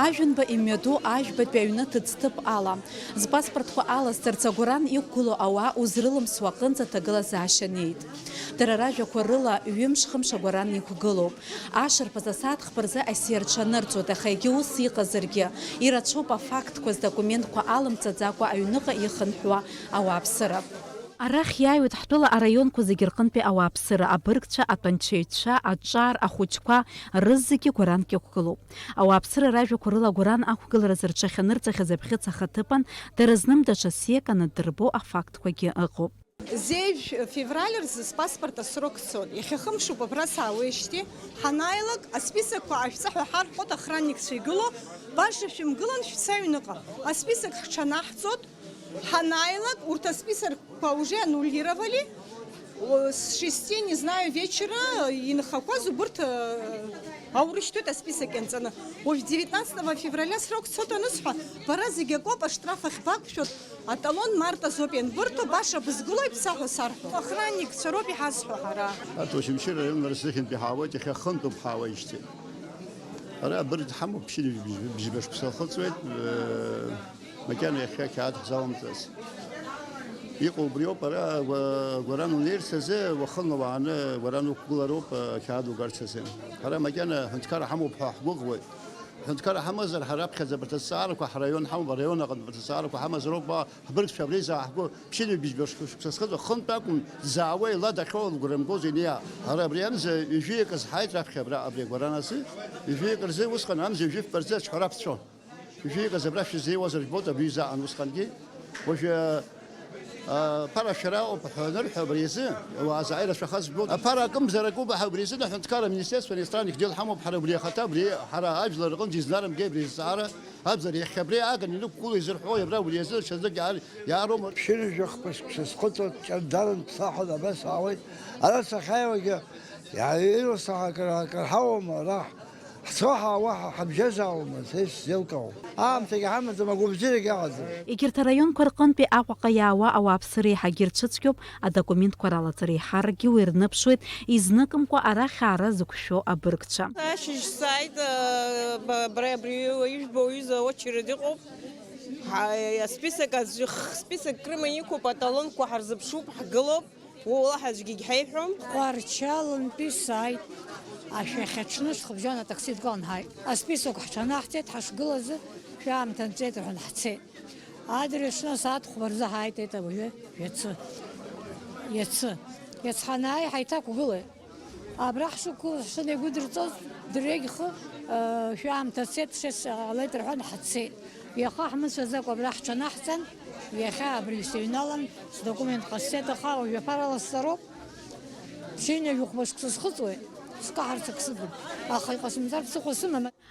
Ажәанба имҩаду ажәбатәи аҩны ҭыӡҭыԥ ала. Зпаспортқәа алазҵарц агәаран иқәгылоу ауаа узрылымсуа аҟынӡа аҭагылазаашьа неит. Дара ражәақәа рыла ҩымш-хымш агәаран иқәгылоуп. Ашарԥаз асааҭ хԥа асиа рҽанырҵоит, аха егьи ус иҟазаргьы ирацәоуп афактқәа документқәа алымҵаӡакәа аҩныҟа ихынҳәуа ауааԥсыра. Арахь иааиуеит ҳтәыла араионқәа зегьы рҟынтәи ауааԥсыра, абыргцәа, атәанчаҩцәа, аҿар, ахәыҷқәа рызегьы гәаранк иқәгылоуп. Ауааԥсыра ражәақәа рыла агәаран ақәгыларазы рҽахьанырҵахьаз абӷьыц ахаҭыԥан дара зным даҽа сиаканы дырбо афактқәагьы ыҟоуп. Зеиԥш февраль рзы спаспорт асрок цот. Иахьахымшуп абра саауеижьҭеи ҳанаилак асписакқәа ашәҵаҳәа ҳарҳәоит, охранникцәа игылоу, баша шәымгылан шәца аҩныҟа. Асписак ҳҽанаҳҵоит. Ханаилак, урта списокқәа уже аннулировали. С 6, не знаю, вечера инхақәаз убырҭ аурышьҭуеит асписок ианҵаны. Уажә 19 февраля срок цот анысҳәа, бара зегьы акоуп, аштраф ахь бақәшәот, аталон март азоуп ианбырҭо, баша бызгылоит бсаҳәа сарҳәо. Охранникцәа роуп иҳазҳәо ҳара. Ушымшьы раион рзыхьынтәи ҳаауеит, иахьа хынтәуп ҳаауеижьҭеи. Ара абырг ҳамоуп, ԥшьыри бжьбашқәа сылхыҵуеит, макьана иахьа қьаад ҳзаумҵаз. Иҟоу убриоуп, ара гәаран унеирц азы уахынла уааны гәаран уқәгылароуп қьаад угарц азы. Ара макьана ҳәынҭқарра ҳамоуп ҳәа ҳгәыӷуеит. Ҳәынҭқарра ҳамазар ҳара аԥхьаӡа абарҭ азҵаарақәа ҳраион ҳамоуп, араион аҟнытә абарҭ азҵаарақәа ҳамазароуп, абыргцәа абра изааҳго ԥшьыри бжьбашқәа схыҵуа хынтә акәын заауа иладахьоу лгәырымгоз инеиа. Ара абри амза ижәиакыз ҳаит раԥхьа абри агәаран азы, ижәиак рзы усҟан амза ижәифба рзы аҽҳәара ԥҵәон. Ижәиакыз абра шәызеиуазар ибот абри изаан усҟангьы. Уажәы Пара шәарауп ҳәа анырҳәа абри азы, ауаа ирацәахаз жәбоит. Аԥара акымзаракуп абри азы аҳәынҭқарра аминистерство иностранных дел ҳамоуп ҳара убри ахаҭа, абри ҳара ажәлар рҟынтә изнарымгеи абри азҵаара, абзар иахьа абри ааган инықәгыло изырҳәои абра убри азы ҽазнык иаароума. Ԥшьыри жәахәқәа схыҵуеит, ҷандаран ԥсахәада абас аауеит. Ара сахьааиуагьы иаирусаха акыр ҳауама ара ҳцоҳауа ҳабжьазааума, са исзеилкаауам. Аамҭагьы ҳамаӡам, агәыбзиагьы аҟаӡам. Егьырҭ араионқәа рҟынтәи Аҟәаҟа иаауа ауааԥсыра еиҳагьы рцәыцәгьоуп, адокументқәа ралаҵара еиҳаракгьы уи рныԥшуеит, изныкымкәа арахь аара зықәшәо абыргцәа. Ашьыжь сааит, абри ижәбо аҩыза очередь иҟоуп. Список Крыма иқәуп, аталонқәа ҳарзыԥшуп, ҳгылоуп, уала аӡәгьы егьҳаиҳәом. Ҟәарчалнтәи сааит. Ашәахьаҽны схыбжьон атакси дгылан ҳааит. Асписок ҳҽанаҳҵеит, ҳашгылаз шәаамҭа нҵеит рҳәан ҳцеит. Адресны асааҭ хәба рзы ҳааиҭеит ауаҩы иацы. Иац ҳанааи ҳаиҭақәгылеит. Абра ҳшынеигәыдырҵоз дырҩегьых шәаамҭа цеит, шес ҟалеит рҳәан ҳцеит. Иаха ҳмыцәаӡакәа абра ҳҽанаҳҵан, иахьа абри сыҩналан, сдокумент ҟасҵеит, аха уажәаԥарала сцароуп. Ԥшьынҩажәахәбашк сызхыҵуеит.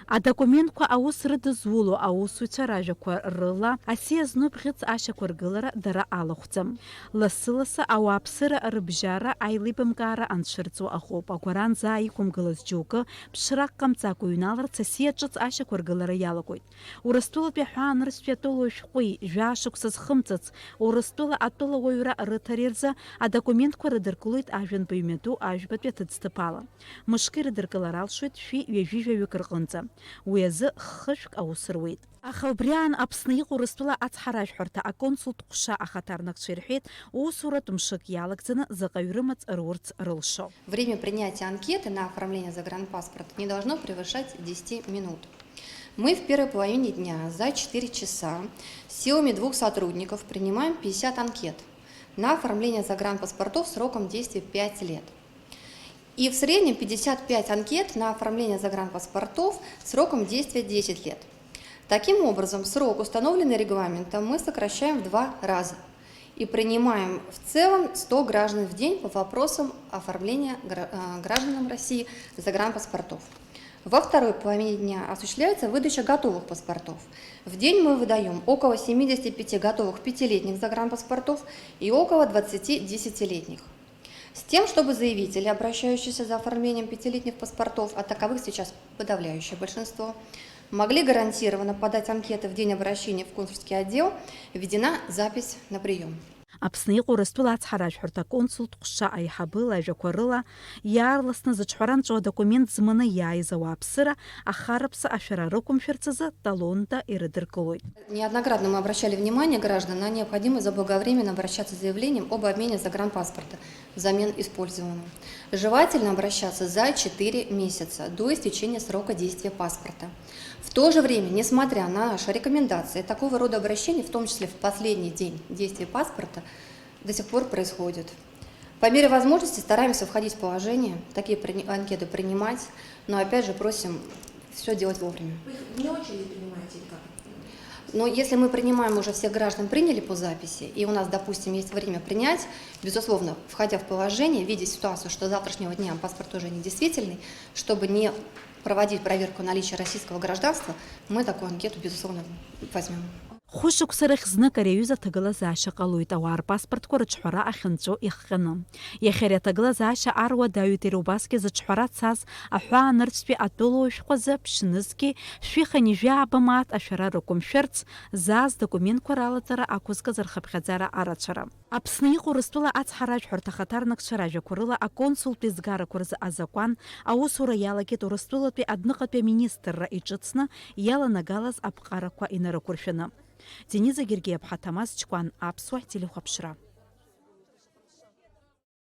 Адокументқәа аус рыдызуло аусуцәа ражәақәа рыла асиа зну бӷьыц ашьақәа ргылара дара алахәӡам. Лассы-лассы ауааԥсыра рыбжьара аилибамкаара анцәырҵуа аҟоуп. Агәаран заа иқәымгылаз џьоукы ԥшрак ҟамҵакәа иҩналарц асиа ҿыц ашьақәа ргылара иалагоит. Урыстәылатәи аҳәаанырцәтәи атәылауаҩ шәҟәи жәашықәса зхымҵыц, Урыстәыла атәылауаҩра рыҭареи рзы адокументқәа рыдыркылоит ажәанба ҩмҩаду ажәбатәи аҭыӡҭыԥ ала. Мышкы ирыдыркылар алшоит шәи-ҩажәижәаҩык рҟынӡа. Уи азы хышәк аус руеит. Аха убри аан Аԥсны иҟоу Урыстәыла ацҳаражәҳәарҭа аконсултә ҟәша ахаҭарнакцәа ирҳәеит, усуратә мшык иалагӡаны заҟаҩ рымаҵ рурц рылшо. Время принятия анкеты на оформление загранпаспорта не должно превышать 10 минут. Мы в первой половине дня за 4 часа силами 2 сотрудников принимаем 50 анкет на оформление загранпаспортов сроком действия 5 лет. И в среднем 55 анкет на оформление загранпаспортов сроком действия 10 лет. Таким образом, срок, установленный регламентом, мы сокращаем в 2 раза и принимаем в целом 100 граждан в день по вопросам оформления гражданам России загранпаспортов. Во второй половине дня осуществляется выдача готовых паспортов. В день мы выдаем около 75 готовых 5-летних загранпаспортов и около 20 10-летних. С тем, чтобы заявители, обращающиеся за оформлением 5-летних паспортов, а таковых сейчас подавляющее большинство, могли гарантированно подать анкеты в день обращения в консульский отдел, введена запись на прием. Аԥсны иҟоу Урыстәыла ацҳаражәҳәарҭа аконсултә ҟәша аиҳабыла ажәақәа рыла иаарласны зыҿҳәаранҵәо адокумент зманы иааиз ауааԥсыра ахарыԥса ашәара рықәымшәарц азы талонда ирыдыркылоит. Неоднократно мы обращали внимание граждан на необходимость заблаговременно обращаться с заявлением об обмене загранпаспорта взамен использованного. Желательно обращаться за 4 месяца до истечения срока действия паспорта. В то же время, несмотря на наши рекомендации, такого рода обращения, в том числе в последний день действия паспорта, до сих пор происходят. По мере возможности стараемся входить в положение, такие анкеты принимать, но опять же просим все делать вовремя. Вы их вне очереди принимаете или как? Но если мы принимаем, уже всех граждан приняли по записи, и у нас, допустим, есть время принять, безусловно, входя в положение, видя ситуацию, что с завтрашнего дня паспорт уже недействительный, чтобы не проводить проверку наличия российского гражданства, мы такую анкету, безусловно, возьмем. Хәышықәсарахь знык ари аҩыза аҭагылазаашьа ҟалоит ауаа рпаспортқәа рыҿҳәара ахьынҵәо ихҟьаны. Иахьа ари аҭагылазаашьа аруадаҩит иара убасгьы зыҿҳәара цаз аҳәаанырцәтәи атәылоуаҩ шәҟәазы ԥшьнызгьы шәихани жәабымаат ашәара рықәымшәарц зааз документқәа ралаҵара ақәызгаз рхыԥхьаӡара арацәара. Аԥсны иҟоу Урыстәыла ацҳаражәҳәарҭа ахаҭарнакцәа ражәақәа рыла аконсултәи згарақәа рзы азакәан аусура иалагеит Урыстәылатәи адныҟатәи аминистрра иҿыцны иаланагалаз аԥҟарақәа инарықәыршәаны. Дениза Гергиев, Ҭамаз Чкәан, Аԥсуа телехәаԥшра.